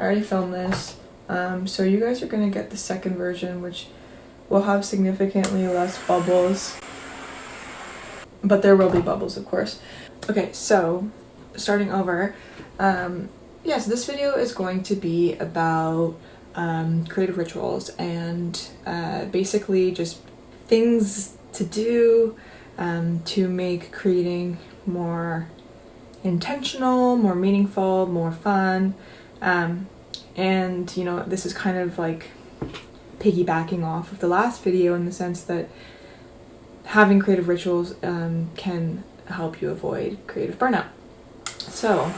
already filmed this, so you guys are gonna get the second version, which will have significantly less bubbles, but there will be bubbles, of course. Okay, so starting over, yeah, so this video is going to be about creative rituals and basically just things to do to make creating more intentional, more meaningful, more fun, and you know, this is kind of like piggybacking off of the last video in the sense that having creative rituals can help you avoid creative burnout. So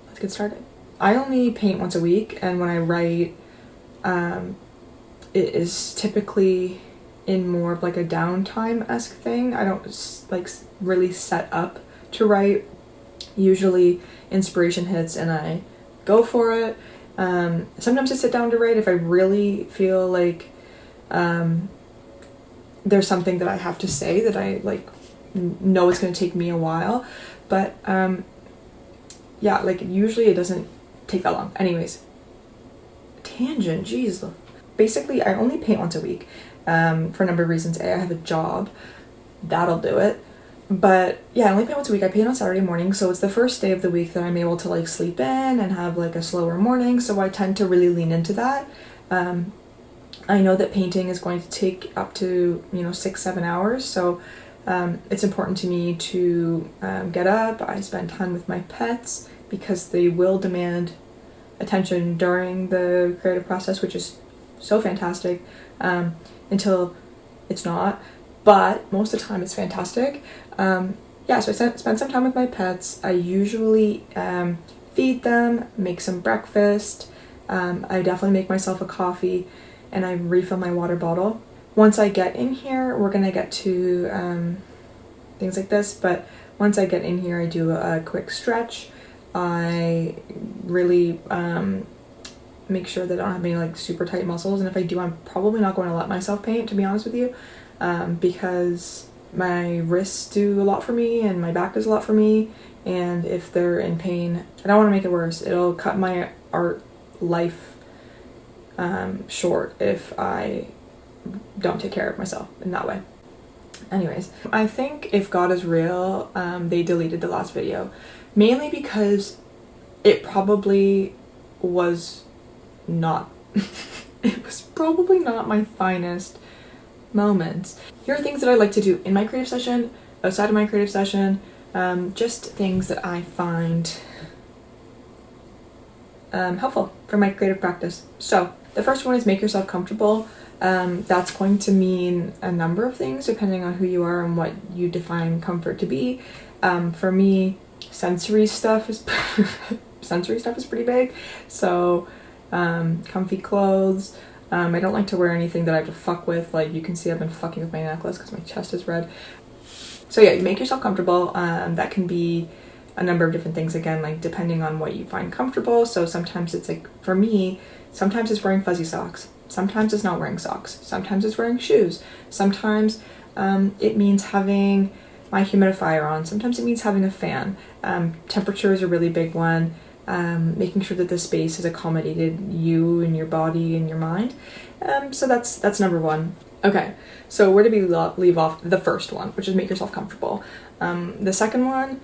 let's get started. I only paint once a week, and when I write, it is typically in more of like a downtime-esque thing. I don't like really set up to write. Usually inspiration hits and I go for it. Sometimes I sit down to write if I really feel like there's something that I have to say that I like know it's going to take me a while, but yeah, like usually it doesn't take that long. Anyways, tangent, jeez. Basically, I only paint once a week for a number of reasons. A, I have a job, that'll do it. But yeah, I only paint once a week. I paint on Saturday morning, so it's the first day of the week that I'm able to like sleep in and have like a slower morning, so I tend to really lean into that. I know that painting is going to take up to, you know, 6-7 hours, so it's important to me to get up. I spend time with my pets because they will demand attention during the creative process, which is so fantastic, until it's not, but most of the time it's fantastic. Yeah, so I spend some time with my pets. I usually feed them, make some breakfast. I definitely make myself a coffee, and I refill my water bottle. Once I get in here, we're gonna get to things like this, but once I get in here, I do a quick stretch. I really make sure that I don't have any like super tight muscles, and if I do, I'm probably not going to let myself paint, to be honest with you, because my wrists do a lot for me and my back does a lot for me, and if they're in pain, I don't want to make it worse. It'll cut my art life short if I don't take care of myself in that way. Anyways, I think if God is real, they deleted the last video, mainly because it probably was not it was probably not my finest moments. Here are things that I like to do in my creative session, outside of my creative session, just things that I find helpful for my creative practice. So the first one is make yourself comfortable. That's going to mean a number of things depending on who you are and what you define comfort to be. For me, sensory stuff is pretty big. So comfy clothes. I don't like to wear anything that I have to fuck with. Like you can see I've been fucking with my necklace because my chest is red. So yeah, you make yourself comfortable. That can be a number of different things, again, like depending on what you find comfortable. So sometimes it's like, for me, sometimes it's wearing fuzzy socks. Sometimes it's not wearing socks. Sometimes it's wearing shoes. Sometimes it means having my humidifier on. Sometimes it means having a fan. Temperature is a really big one. Making sure that the space has accommodated you and your body and your mind. So that's number one. Okay, so where did we leave off? The first one, which is make yourself comfortable. The second one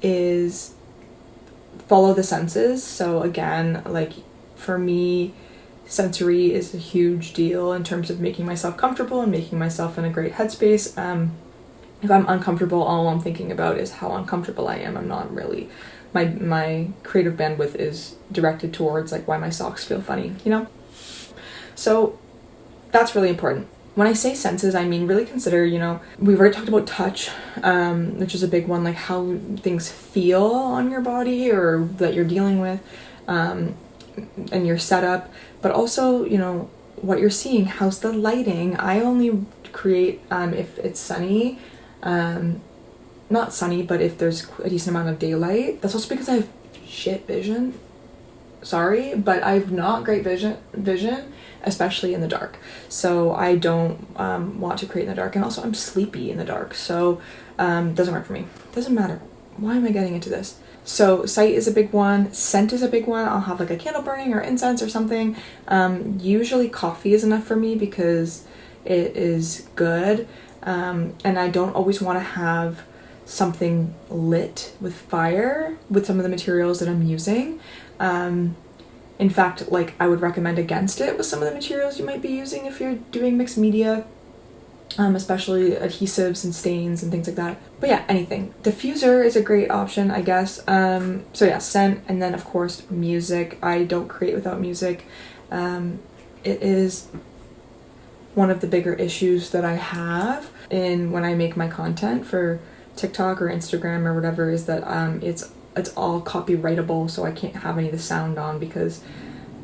is follow the senses. So again, like for me, sensory is a huge deal in terms of making myself comfortable and making myself in a great headspace. If I'm uncomfortable, all I'm thinking about is how uncomfortable I am. I'm not really, my creative bandwidth is directed towards like why my socks feel funny, you know? So that's really important. When I say senses, I mean really consider, you know, we've already talked about touch, which is a big one, like how things feel on your body or that you're dealing with, and your setup, but also, you know, what you're seeing, how's the lighting. I only create if it's sunny, not sunny, but if there's a decent amount of daylight. That's also because I have shit vision. Sorry, but I have not great vision, especially in the dark. So I don't want to create in the dark, and also I'm sleepy in the dark, so doesn't work for me. Doesn't matter. Why am I getting into this? So sight is a big one. Scent is a big one. I'll have like a candle burning or incense or something. Usually coffee is enough for me because it is good. And I don't always want to have something lit with fire with some of the materials that I'm using. In fact, like I would recommend against it with some of the materials you might be using if you're doing mixed media. Especially adhesives and stains and things like that. But yeah, anything. Diffuser is a great option, I guess. So yeah, scent, and then of course music. I don't create without music. It is one of the bigger issues that I have in when I make my content for TikTok or Instagram or whatever, is that it's all copyrightable, so I can't have any of the sound on because,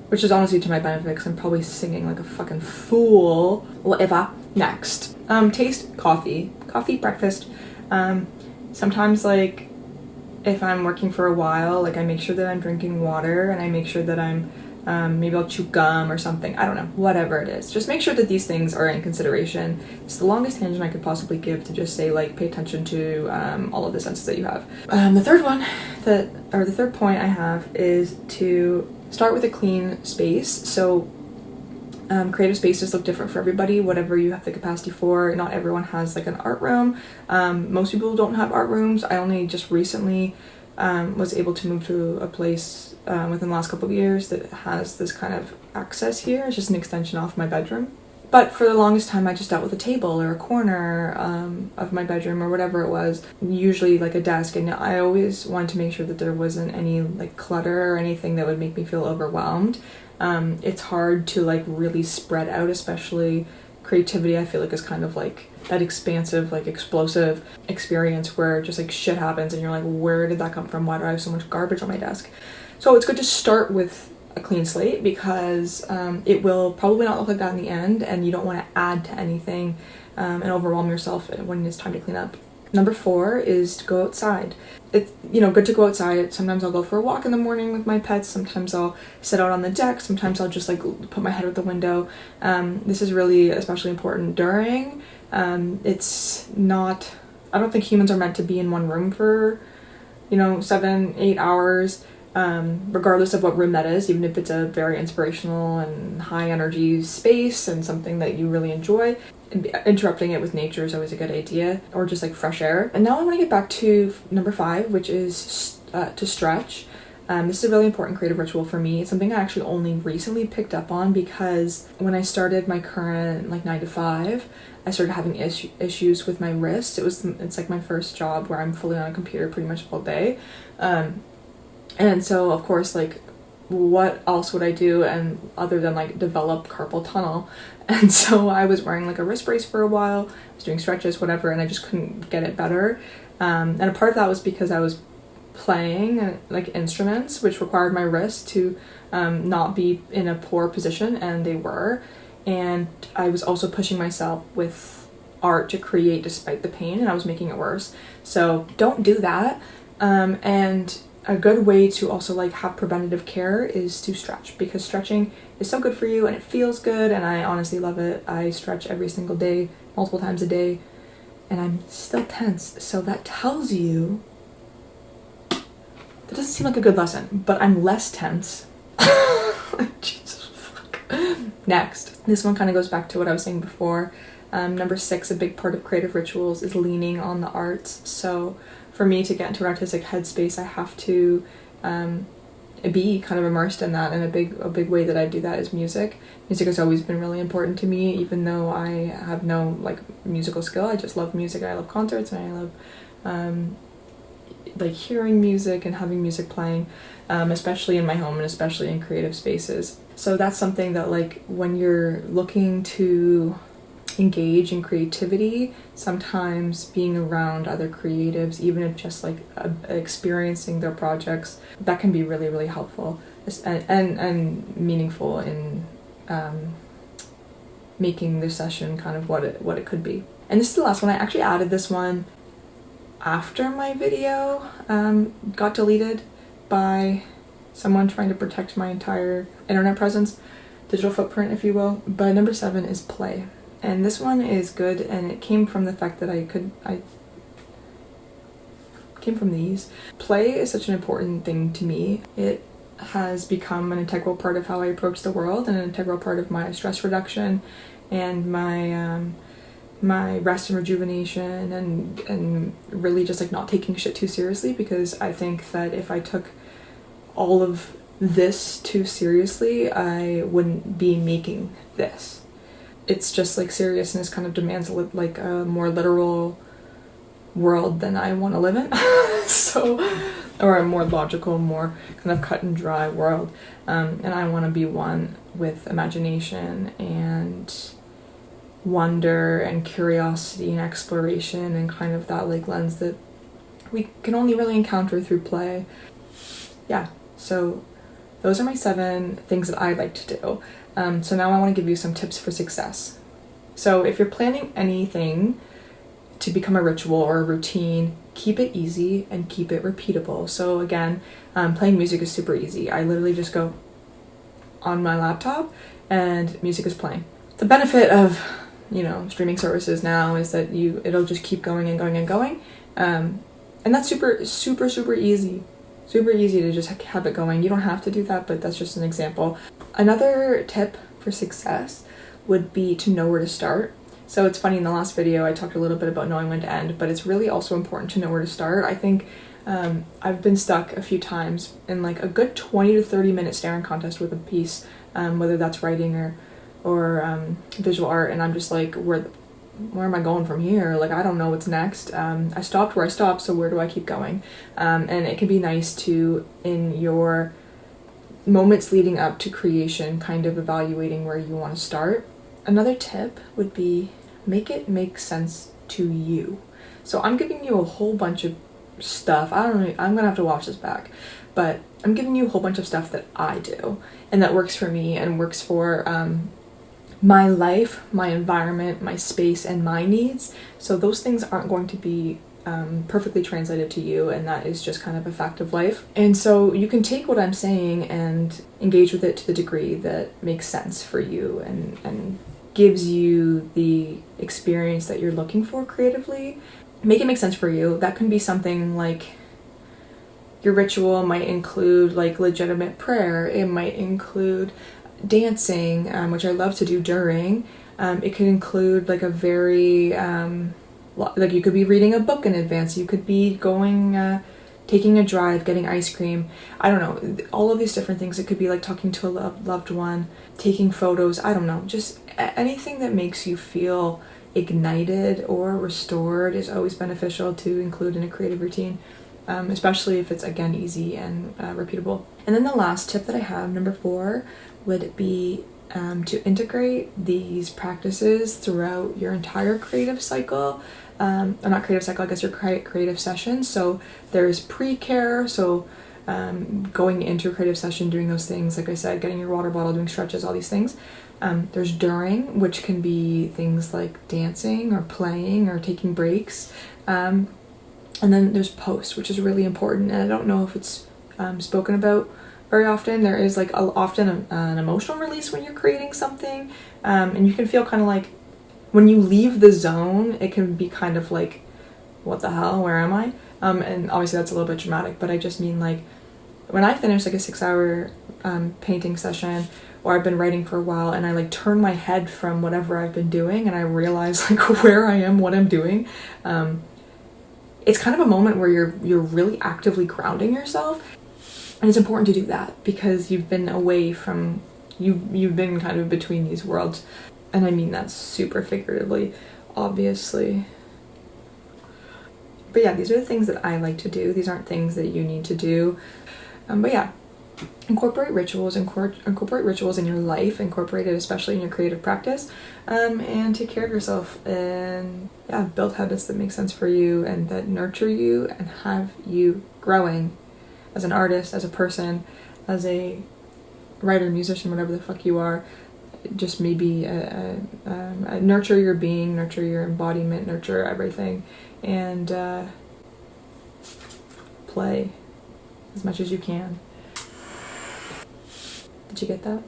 which is honestly to my benefit because I'm probably singing like a fucking fool. Whatever. Next. Taste coffee. Coffee, breakfast. Sometimes like if I'm working for a while, like I make sure that I'm drinking water and I make sure that I'm maybe I'll chew gum or something. I don't know. Whatever it is. Just make sure that these things are in consideration. It's the longest tangent I could possibly give to just say like pay attention to all of the senses that you have. The third point I have is to start with a clean space. So creative spaces look different for everybody, whatever you have the capacity for. Not everyone has like an art room. Most people don't have art rooms. I only just recently was able to move to a place within the last couple of years that has this kind of access here. It's just an extension off my bedroom. But for the longest time I just dealt with a table or a corner of my bedroom or whatever it was, usually like a desk, and I always wanted to make sure that there wasn't any like clutter or anything that would make me feel overwhelmed. It's hard to like really spread out, especially creativity. I feel like is kind of like that expansive, like explosive experience where just like shit happens and you're like, where did that come from? Why do I have so much garbage on my desk? So it's good to start with a clean slate because it will probably not look like that in the end, and you don't want to add to anything and overwhelm yourself when it's time to clean up. Number 4 is to go outside. It's, good to go outside. Sometimes I'll go for a walk in the morning with my pets. Sometimes I'll sit out on the deck. Sometimes I'll just like put my head out the window. This is really especially important during. It's not, I don't think humans are meant to be in one room for, 7-8 hours. Regardless of what room that is, even if it's a very inspirational and high energy space and something that you really enjoy, interrupting it with nature is always a good idea, or just like fresh air. And now I want to get back to number 5, which is to stretch. This is a really important creative ritual for me. It's something I actually only recently picked up on because when I started my current like 9 to 5, I started having issues with my wrist. It's like my first job where I'm fully on a computer pretty much all day. And so of course, like, what else would I do and other than like develop carpal tunnel? And so I was wearing like a wrist brace for a while, I was doing stretches, whatever, and I just couldn't get it better. And a part of that was because I was playing like instruments, which required my wrists to not be in a poor position, and they were. And I was also pushing myself with art to create despite the pain, and I was making it worse. So don't do that. And a good way to also like have preventative care is to stretch, because stretching is so good for you and it feels good, and I honestly love it. I stretch every single day, multiple times a day, and I'm still tense. So that tells you that doesn't seem like a good lesson, but I'm less tense. Jesus fuck. Next, this one kind of goes back to what I was saying before. Number 6, a big part of creative rituals is leaning on the arts. So for me to get into an artistic headspace, I have to be kind of immersed in that, and a big way that I do that is music. Music has always been really important to me, even though I have no like musical skill. I just love music, and I love concerts, and I love like hearing music and having music playing, especially in my home and especially in creative spaces. So that's something that like when you're looking to engage in creativity, sometimes being around other creatives, even if just like experiencing their projects, that can be really, really helpful and meaningful in making the session kind of what it could be. And this is the last one. I actually added this one after my video got deleted by someone trying to protect my entire internet presence, digital footprint, if you will. But number 7 is play. And this one is good, and it came from the fact that came from these. Play is such an important thing to me. It has become an integral part of how I approach the world and an integral part of my stress reduction and my rest and rejuvenation and really just like not taking shit too seriously, because I think that if I took all of this too seriously, I wouldn't be making this. It's just like seriousness kind of demands like a more literal world than I want to live in. So, or a more logical, more kind of cut and dry world. And I want to be one with imagination and wonder and curiosity and exploration and kind of that like lens that we can only really encounter through play. Yeah, so those are my 7 things that I like to do. So now I want to give you some tips for success. So if you're planning anything to become a ritual or a routine, keep it easy and keep it repeatable. So again, playing music is super easy. I literally just go on my laptop and music is playing. The benefit of, you know, streaming services now is that it'll just keep going and going and going. And that's super easy. Super easy to just have it going. You don't have to do that, but that's just an example. Another tip for success would be to know where to start. So it's funny, in the last video I talked a little bit about knowing when to end, but it's really also important to know where to start. I think I've been stuck a few times in like a good 20 to 30 minute staring contest with a piece, whether that's writing or visual art, and I'm just like, where am I going from here? Like, I don't know what's next. I stopped where I stopped, so where do I keep going? And it can be nice to, in your moments leading up to creation, kind of evaluating where you want to start. Another tip would be make it make sense to you. So I'm giving you a whole bunch of stuff. I'm gonna have to watch this back, but I'm giving you a whole bunch of stuff that I do and that works for me and works for my life, my environment, my space, and my needs. So those things aren't going to be perfectly translated to you, and that is just kind of a fact of life. And so you can take what I'm saying and engage with it to the degree that makes sense for you and gives you the experience that you're looking for creatively. Make it make sense for you. That can be something like your ritual might include like legitimate prayer. It might include dancing, which I love to do during. It could include like a very like you could be reading a book in advance. You could be going taking a drive, getting ice cream. I don't know, all of these different things. It could be like talking to a loved one, taking photos. I don't know, just anything that makes you feel ignited or restored is always beneficial to include in a creative routine, especially if it's, again, easy and repeatable. And then the last tip that I have, number 4, would be to integrate these practices throughout your entire creative cycle. Or not creative cycle, I guess your creative session. So there's pre-care, so going into a creative session, doing those things, like I said, getting your water bottle, doing stretches, all these things. There's during, which can be things like dancing or playing or taking breaks. And then there's post, which is really important. And I don't know if it's spoken about very often. There is like often an emotional release when you're creating something. And you can feel kind of like, when you leave the zone, it can be kind of like, what the hell, where am I? And obviously that's a little bit dramatic, but I just mean like, when I finish like a 6-hour painting session, or I've been writing for a while, and I like turn my head from whatever I've been doing, and I realize like where I am, what I'm doing, it's kind of a moment where you're really actively grounding yourself. And it's important to do that because you've been away from, you've been kind of between these worlds. And I mean that super figuratively, obviously. But yeah, these are the things that I like to do. These aren't things that you need to do. But yeah, incorporate rituals in your life, incorporate it especially in your creative practice, and take care of yourself, and yeah, build habits that make sense for you and that nurture you and have you growing as an artist, as a person, as a writer, musician, whatever the fuck you are. Just maybe nurture your being, nurture your embodiment, nurture everything, and play as much as you can. Did you get that?